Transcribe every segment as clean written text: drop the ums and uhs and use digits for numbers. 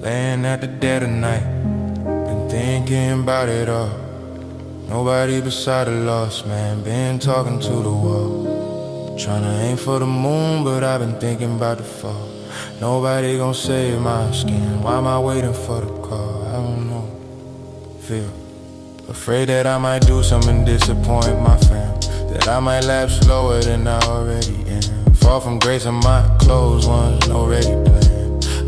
laying at the dead of night, been thinking about it all. Nobody beside the lost man, been talking to the wall. Tryna aim for the moon, but I've been thinking about the fall. Nobody gon' save my skin, why am I waiting for the call? I don't know, feel afraid that I might do something disappoint my fam, that I might lapse slower than I already am. Fall from grace and my close ones, no ready plan.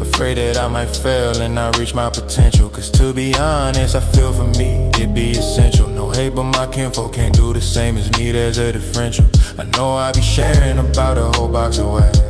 Afraid that I might fail and not reach my potential. Cause to be honest, I feel for me, it'd be essential. No hate, but my kinfolk can't do the same as me, there's a differential. I know I be sharing about a whole box of wax.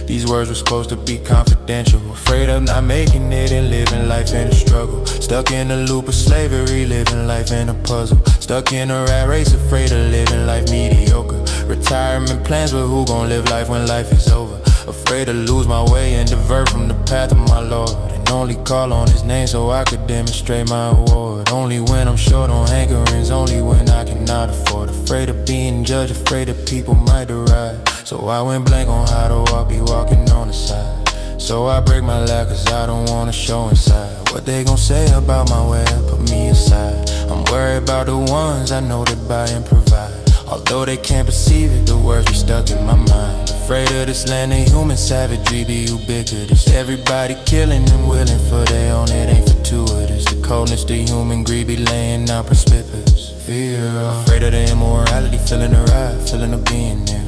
These words were supposed to be confidential. Afraid of not making it and living life in a struggle. Stuck in a loop of slavery, living life in a puzzle. Stuck in a rat race, afraid of living life mediocre. Retirement plans, but who gon' live life when life is over? Afraid to lose my way and divert from the path of my Lord. And only call on His name so I could demonstrate my award. Only when I'm short on hankerings, only when I cannot afford. Afraid of being judged, afraid that people might deride. So I went blank on how to walk, be walking on the side. So I break my leg cause I don't wanna show inside. What they gon' say about my way, put me aside. I'm worried about the ones I know that buy and provide. Although they can't perceive it, the words be stuck in my mind. Afraid of this land of human savagery be ubiquitous. Everybody killing and willing for their own, it ain't fortuitous. The coldness, the human greed be laying out precipitous. Fear, afraid of the immorality, feeling the ride, feeling the being there.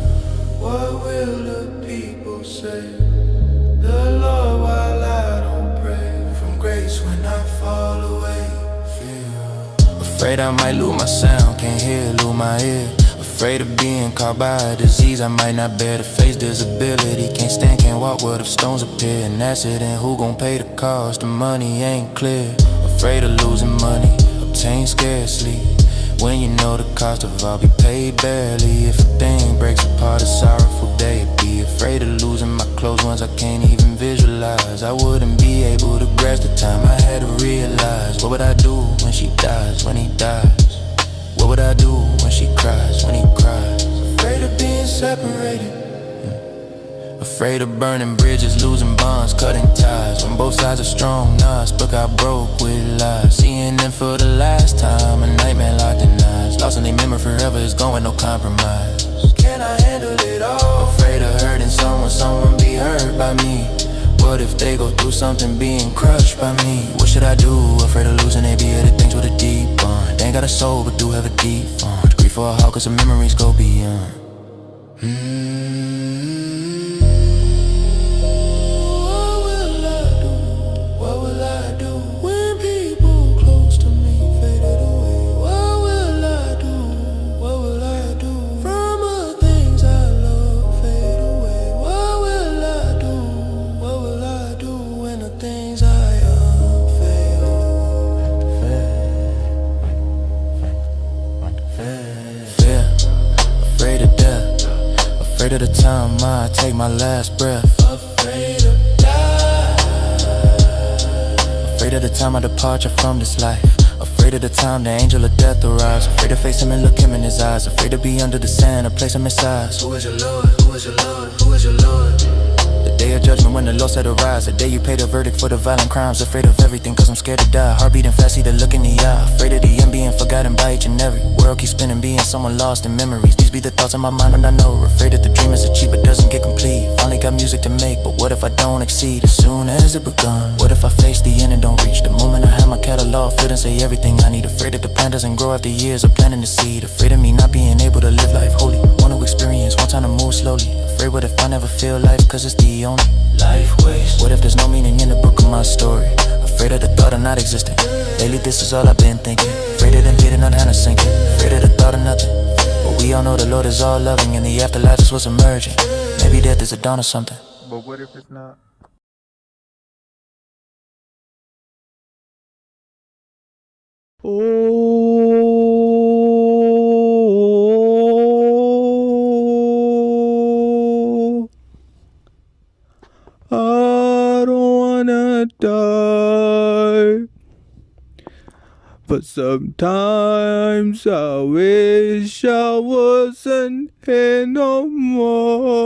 What will the people say? The Lord while I don't pray. From grace when I fall away. Fear, afraid I might lose my sound, can't hear, lose my ear. Afraid of being caught by a disease I might not bear to face. Disability, can't stand, can't walk, what if stones appear? An accident, who gon' pay the cost? The money ain't clear. Afraid of losing money, obtain scarcely. When you know the cost of all be paid barely. If a thing breaks apart, a sorrowful day it'd be. Afraid of losing my close ones I can't even visualize. I wouldn't be able to grasp the time I had to realize. What would I do when she dies, when he dies? What would I do when she cries, when he cries? Afraid of being separated, afraid of burning bridges, losing bonds, cutting ties. When both sides are strong, nah, spoke out broke with lies. Seeing them for the last time, a nightmare locked in eyes. Lost in their memory forever, is going no compromise. Can I handle it all? Afraid of hurting someone, someone be hurt by me. What if they go through something being crushed by me? What should I do? Afraid of losing they be other things with a deep bond. They ain't got a soul but do have a deep font. Grief for a heart cause the memories go beyond. What will I do? What will I do when people close to me faded away? What will I do? What will I do from the things I love fade away? What will I do? What will I do when the things I fade away? Fear, afraid of death, afraid of the time I take my last breath. Afraid of die, afraid of the time I departure from this life. Afraid of the time the angel of death arrives. Afraid to face him and look him in his eyes. Afraid to be under the sand or place him in size. Who is your Lord? Who is your Lord? Who is your Lord? The day of judgment when the Lord said arise. The day you pay the verdict for the violent crimes. Afraid of everything cause I'm scared to die. Heart beating fast, see the look in the eye. Afraid of the end being forgotten by each and every. World keeps spinning, being someone lost in memories. These be the thoughts in my mind and I know. Afraid that the dream is achieved but doesn't get complete. Finally got music to make, but what if I don't exceed as soon as it begun? What if I face the end and don't reach? The moment I have my catalog filled and say everything I need. Afraid that the plant doesn't grow after years of planting the seed. Afraid of me not being able to live life holy. Want to experience one time to move slowly. Afraid what if I never feel life cause it's the only life waste? What if there's no meaning in the book of my story? Afraid of the thought of not existing. Lately this is all I've been thinking. Afraid of them hitting on hand sinking. Afraid of the thought of nothing. But we all know the Lord is all loving and the afterlife is what's emerging. Maybe death is a dawn or something. But what if it's not? Oh, I don't wanna die, but sometimes I wish I wasn't here no more.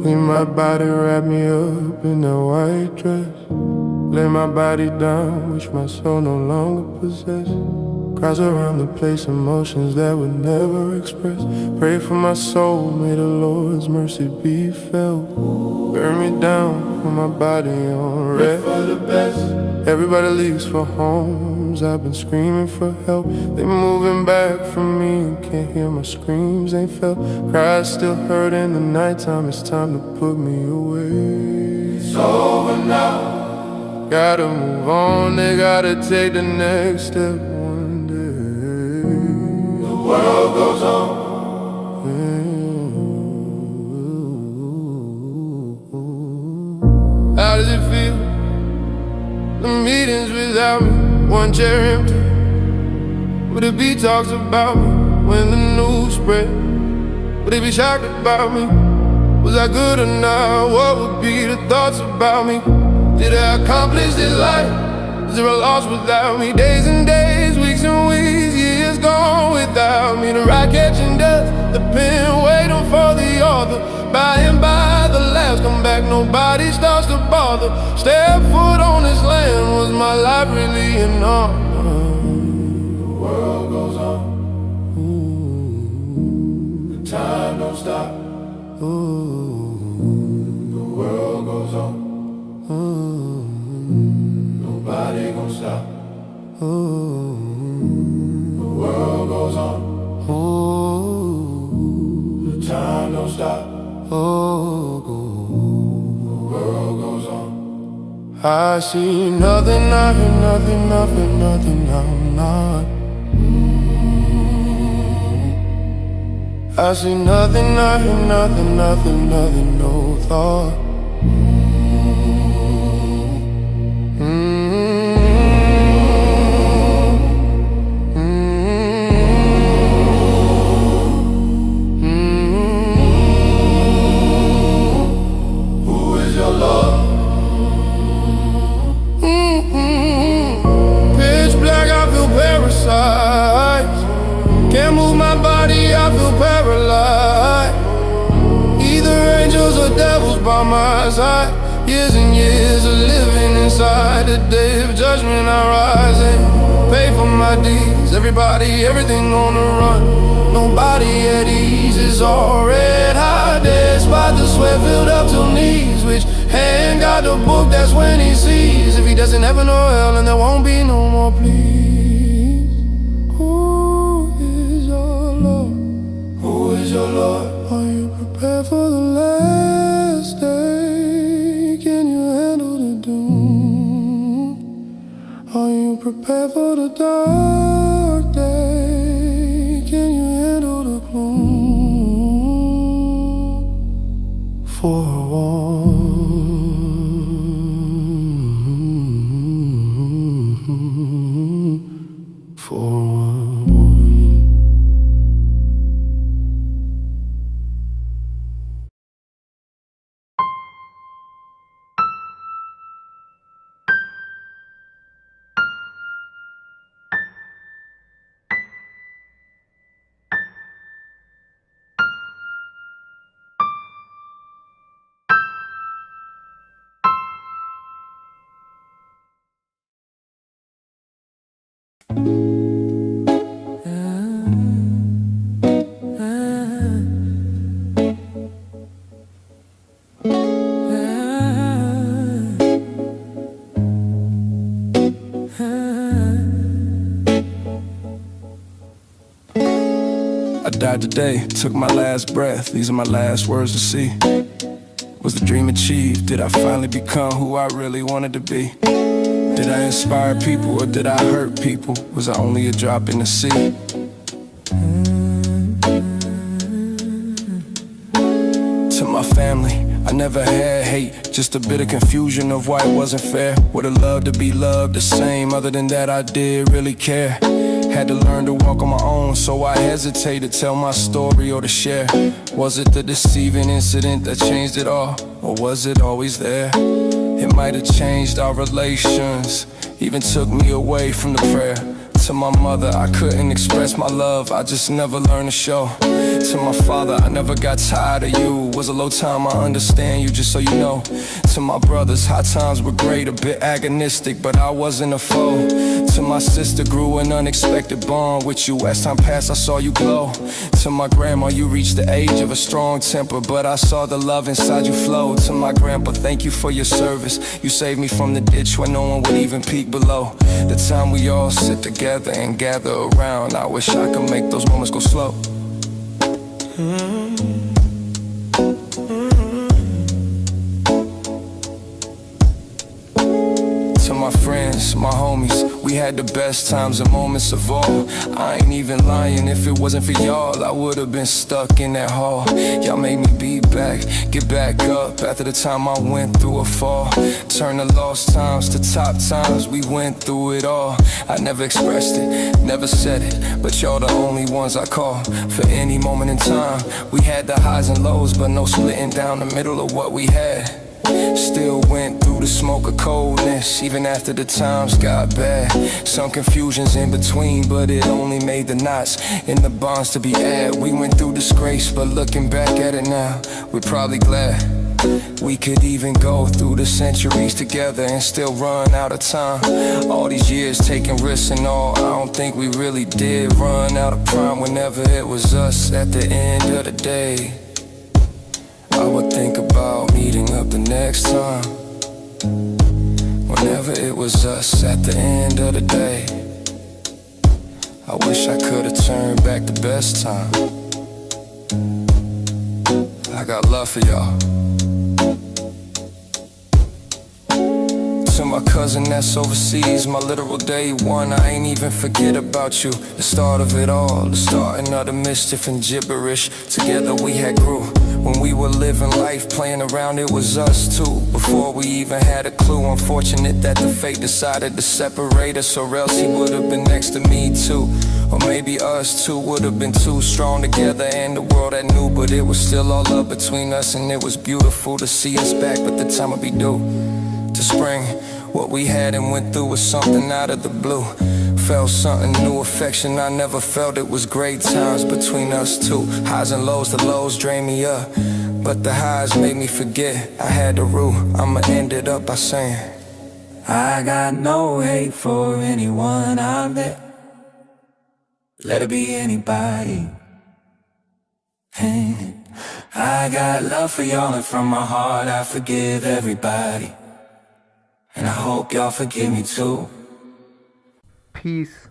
Clean my body, wrap me up in that white dress. Lay my body down, which my soul no longer possess. Crowds around the place, emotions that would never express. Pray for my soul, may the Lord's mercy be felt. Burn me down, put my body on red. For the best. Everybody leaves for homes, I've been screaming for help. They moving back from me and can't hear my screams, ain't felt. Cries still hurt in the nighttime, it's time to put me away. It's over now. Gotta move on, they gotta take the next step one day. The world goes on. How does it feel? The meetings without me, one chair empty. Would it be talks about me when the news spread? Would they be shocked about me? Was I good or not? What would be the thoughts about me? Did I accomplish this life? Is there a loss without me? Days and days, weeks and weeks, years gone without me. The ride catching dust, the pen waiting for the author. By and by, the laughs come back, nobody starts to bother. Step foot on this land, was my life really an honor? The world goes on. The time don't stop. The world goes on. Nobody gon' stop. The world goes on. The time don't stop. The world goes on. I see nothing, I hear nothing, nothing, nothing, I'm not. I see nothing, I hear nothing, nothing, nothing, no thought. Can't move my body, I feel paralyzed. Either angels or devils by my side. Years and years of living inside. The day of judgment I rise and pay for my deeds. Everybody, everything on the run. Nobody at ease, it's all red hot. Despite the sweat filled up till knees. Which hand got the book, that's when he sees. If he doesn't heaven or hell, and there won't be no more please. Who is your Lord? Are you prepared for the last day? Can you handle the doom? Are you prepared for the dark day? Can you handle the gloom? For I died today, took my last breath. These are my last words to see. Was the dream achieved? Did I finally become who I really wanted to be? Did I inspire people or did I hurt people? Was I only a drop in the sea? To my family, I never had hate, just a bit of confusion of why it wasn't fair. Would've loved to be loved the same, other than that I did really care. Had to learn to walk on my own, so I hesitate to tell my story or to share. Was it the deceiving incident that changed it all, or was it always there? It might have changed our relations, even took me away from the prayer. To my mother, I couldn't express my love, I just never learned to show. To my father, I never got tired of you. Was a low time, I understand you, just so you know. To my brothers, high times were great, a bit agonistic, but I wasn't a foe. To my sister, grew an unexpected bond with you. As time passed, I saw you glow. To my grandma, you reached the age of a strong temper, but I saw the love inside you flow. To my grandpa, thank you for your service. You saved me from the ditch when no one would even peek below. The time we all sit together and gather around, I wish I could make those moments go slow. To my friends, my homies, we had the best times and moments of all. I ain't even lying, if it wasn't for y'all, I would've been stuck in that hall. Y'all made me be back, get back up after the time I went through a fall. Turn the lost times to top times, we went through it all. I never expressed it, never said it, but y'all the only ones I call for any moment in time. We had the highs and lows, but no splitting down the middle of what we had. Still went through the smoke of coldness, even after the times got bad. Some confusions in between, but it only made the knots in the bonds to be added. We went through disgrace, but looking back at it now, we're probably glad. We could even go through the centuries together and still run out of time. All these years taking risks and all, I don't think we really did run out of prime. Whenever it was us at the end of the day, I would think about meeting up the next time. Whenever it was us at the end of the day, I wish I could've turned back the best time. I got love for y'all. To my cousin that's overseas, my literal day one, I ain't even forget about you. The start of it all, the starting of the mischief and gibberish. Together we had grew. When we were living life, playing around, it was us two. Before we even had a clue, unfortunate that the fate decided to separate us, or else he would've been next to me too. Or maybe us two would've been too strong together and the world that knew. But it was still all love between us, and it was beautiful to see us back, but the time would be due to spring. What we had and went through was something out of the blue. Felt something new, affection I never felt. It was great times between us two. Highs and lows, the lows drained me up, but the highs made me forget I had the rule. I'ma end it up by saying, I got no hate for anyone I met. Let it be anybody. Hey, I got love for y'all, and from my heart I forgive everybody. And I hope y'all forgive me too. Peace.